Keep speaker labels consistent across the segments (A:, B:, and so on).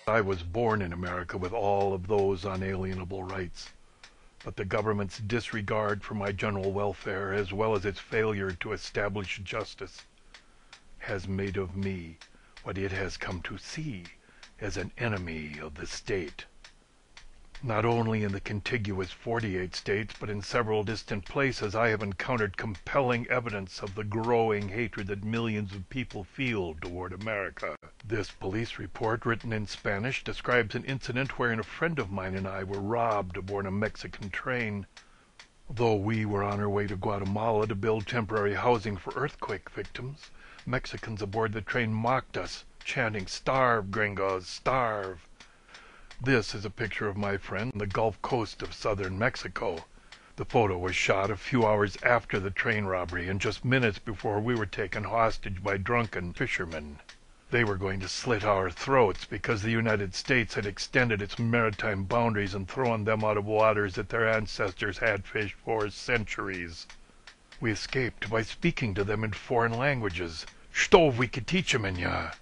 A: I was born in America with all of those unalienable rights, but the government's disregard for my general welfare, as well as its failure to establish justice, has made of me what it has come to see as an enemy of the state. Not only in the contiguous 48 states, but in several distant places, I have encountered compelling evidence of the growing hatred that millions of people feel toward America. This police report, written in Spanish, describes an incident wherein a friend of mine and I were robbed aboard a Mexican train. Though we were on our way to Guatemala to build temporary housing for earthquake victims, Mexicans aboard the train mocked us, chanting, "Starve, gringos, starve." This is a picture of my friend on the Gulf Coast of southern Mexico. The photo was shot a few hours after the train robbery and just minutes before we were taken hostage by drunken fishermen. They were going to slit our throats because the United States had extended its maritime boundaries and thrown them out of waters that their ancestors had fished for centuries. We escaped by speaking to them in foreign languages. "Что вы хотите меня?"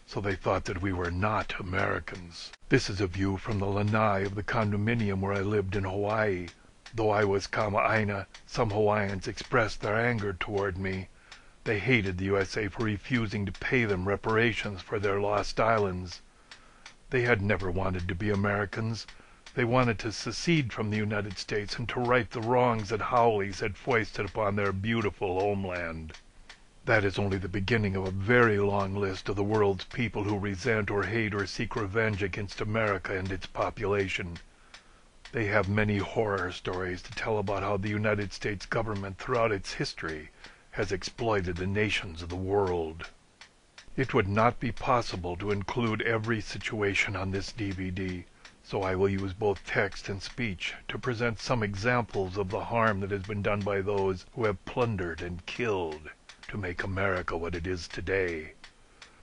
A: So they thought that we were not Americans. This is a view from the lanai of the condominium where I lived in Hawaii. Though I was Kama'aina, some Hawaiians expressed their anger toward me. They hated the USA for refusing to pay them reparations for their lost islands. They had never wanted to be Americans. They wanted to secede from the United States and to right the wrongs that haoles had foisted upon their beautiful homeland. That is only the beginning of a very long list of the world's people who resent or hate or seek revenge against America and its population. They have many horror stories to tell about how the United States government throughout its history has exploited the nations of the world. It would not be possible to include every situation on this DVD, so I will use both text and speech to present some examples of the harm that has been done by those who have plundered and killed to make America what it is today.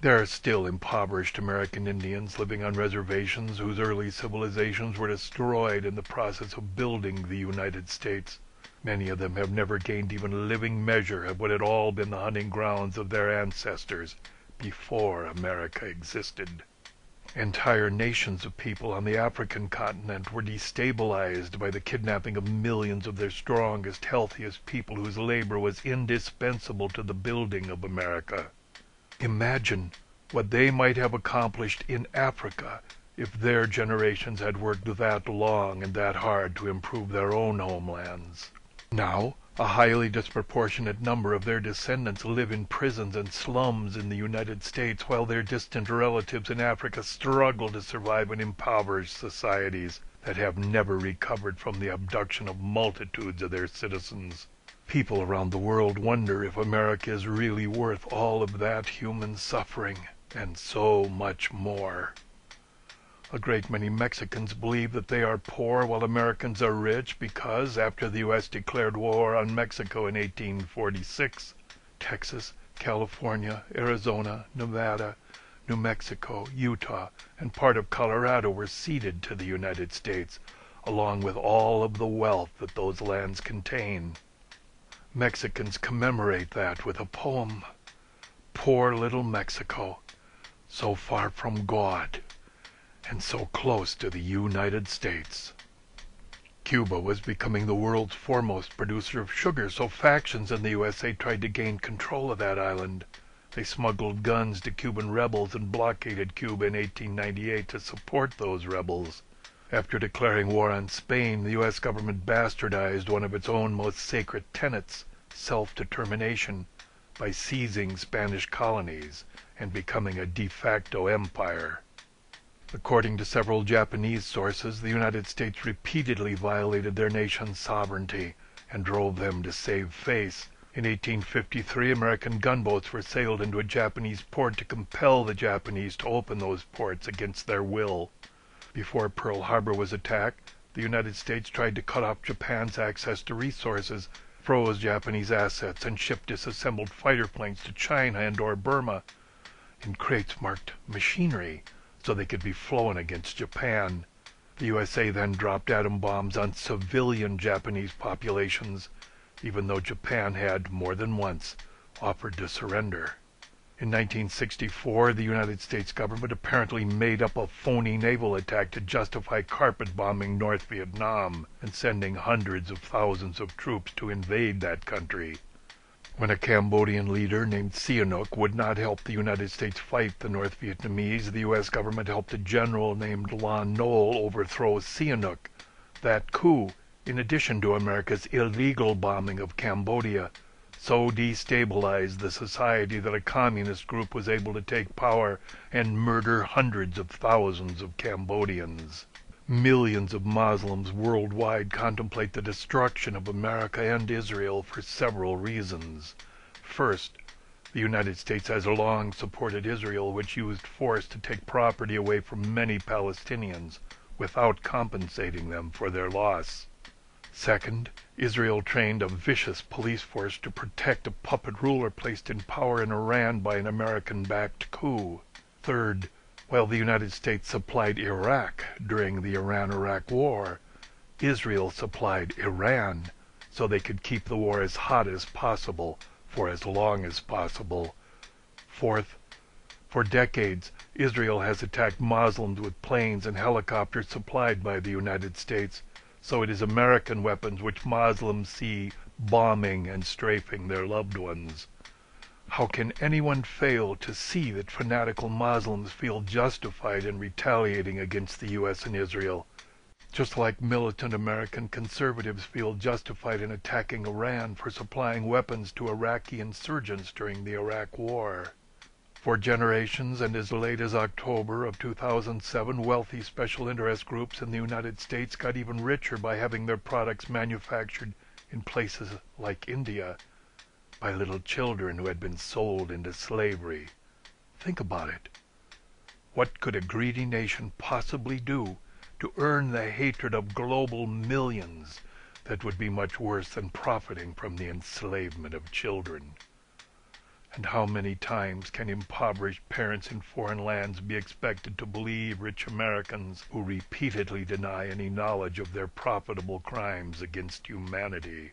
A: There are still impoverished American Indians living on reservations whose early civilizations were destroyed in the process of building the United States. Many of them have never gained even a living measure of what had all been the hunting grounds of their ancestors before America existed. Entire nations of people on the African continent were destabilized by the kidnapping of millions of their strongest, healthiest people whose labor was indispensable to the building of America. Imagine what they might have accomplished in Africa if their generations had worked that long and that hard to improve their own homelands. Now, a highly disproportionate number of their descendants live in prisons and slums in the United States, while their distant relatives in Africa struggle to survive in impoverished societies that have never recovered from the abduction of multitudes of their citizens. People around the world wonder if America is really worth all of that human suffering, and so much more. A great many Mexicans believe that they are poor while Americans are rich because, after the U.S. declared war on Mexico in 1846, Texas, California, Arizona, Nevada, New Mexico, Utah, and part of Colorado were ceded to the United States, along with all of the wealth that those lands contain. Mexicans commemorate that with a poem. Poor little Mexico, so far from God, and so close to the United States. Cuba was becoming the world's foremost producer of sugar, so factions in the USA tried to gain control of that island. They smuggled guns to Cuban rebels and blockaded Cuba in 1898 to support those rebels. After declaring war on Spain, the U.S. government bastardized one of its own most sacred tenets, self-determination, by seizing Spanish colonies and becoming a de facto empire. According to several Japanese sources, the United States repeatedly violated their nation's sovereignty and drove them to save face. In 1853, American gunboats were sailed into a Japanese port to compel the Japanese to open those ports against their will. Before Pearl Harbor was attacked, the United States tried to cut off Japan's access to resources, froze Japanese assets, and shipped disassembled fighter planes to China and/or Burma in crates marked machinery, so they could be flown against Japan. The USA then dropped atom bombs on civilian Japanese populations, even though Japan had, more than once, offered to surrender. In 1964, the United States government apparently made up a phony naval attack to justify carpet bombing North Vietnam and sending hundreds of thousands of troops to invade that country. When a Cambodian leader named Sihanouk would not help the United States fight the North Vietnamese, the U.S. government helped a general named Lon Nol overthrow Sihanouk. That coup, in addition to America's illegal bombing of Cambodia, so destabilized the society that a communist group was able to take power and murder hundreds of thousands of Cambodians. Millions of Muslims worldwide contemplate the destruction of America and Israel for several reasons. First, the United States has long supported Israel, which used force to take property away from many Palestinians without compensating them for their loss. Second, Israel trained a vicious police force to protect a puppet ruler placed in power in Iran by an American-backed coup. Third, while the United States supplied Iraq during the Iran-Iraq War, Israel supplied Iran so they could keep the war as hot as possible for as long as possible. Fourth, for decades, Israel has attacked Muslims with planes and helicopters supplied by the United States, so it is American weapons which Muslims see bombing and strafing their loved ones. How can anyone fail to see that fanatical Muslims feel justified in retaliating against the U.S. and Israel, just like militant American conservatives feel justified in attacking Iran for supplying weapons to Iraqi insurgents during the Iraq War? For generations, and as late as October of 2007, wealthy special interest groups in the United States got even richer by having their products manufactured in places like India by little children who had been sold into slavery. Think about it. What could a greedy nation possibly do to earn the hatred of global millions that would be much worse than profiting from the enslavement of children? And how many times can impoverished parents in foreign lands be expected to believe rich Americans who repeatedly deny any knowledge of their profitable crimes against humanity?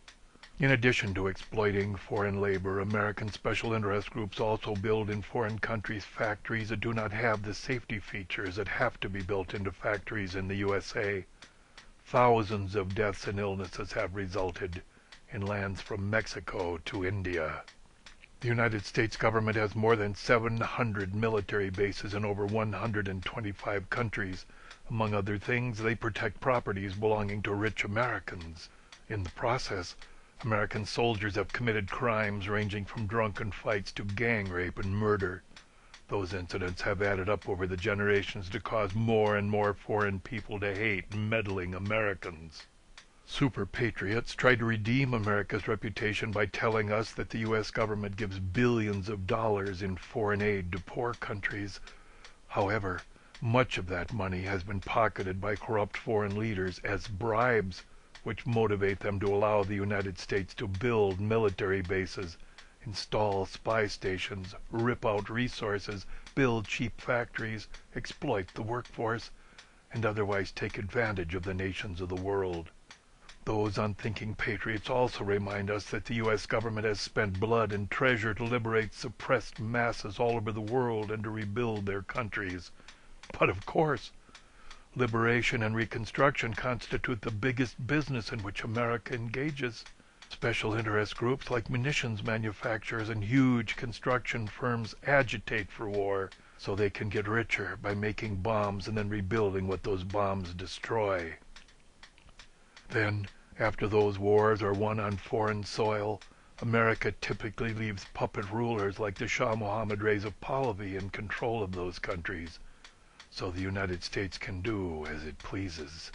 A: In addition to exploiting foreign labor, American special interest groups also build in foreign countries factories that do not have the safety features that have to be built into factories in the USA. Thousands of deaths and illnesses have resulted in lands from Mexico to India. The United States government has more than 700 military bases in over 125 countries. Among other things, they protect properties belonging to rich Americans. In the process, American soldiers have committed crimes ranging from drunken fights to gang rape and murder. Those incidents have added up over the generations to cause more and more foreign people to hate meddling Americans. Super patriots try to redeem America's reputation by telling us that the U.S. government gives billions of dollars in foreign aid to poor countries. However, much of that money has been pocketed by corrupt foreign leaders as bribes, which motivate them to allow the United States to build military bases, install spy stations, rip out resources, build cheap factories, exploit the workforce, and otherwise take advantage of the nations of the world. Those unthinking patriots also remind us that the U.S. government has spent blood and treasure to liberate suppressed masses all over the world and to rebuild their countries. But of course, liberation and reconstruction constitute the biggest business in which America engages. Special interest groups like munitions manufacturers and huge construction firms agitate for war so they can get richer by making bombs and then rebuilding what those bombs destroy. Then, after those wars are won on foreign soil, America typically leaves puppet rulers like the Shah Mohammad Reza Pahlavi in control of those countries, so the United States can do as it pleases.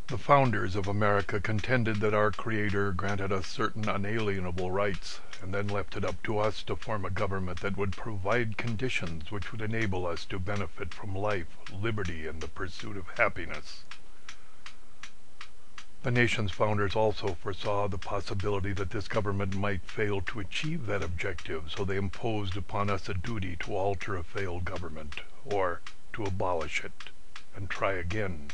A: The founders of America contended that our Creator granted us certain unalienable rights, and then left it up to us to form a government that would provide conditions which would enable us to benefit from life, liberty, and the pursuit of happiness. The nation's founders also foresaw the possibility that this government might fail to achieve that objective, so they imposed upon us a duty to alter a failed government, or to abolish it, and try again.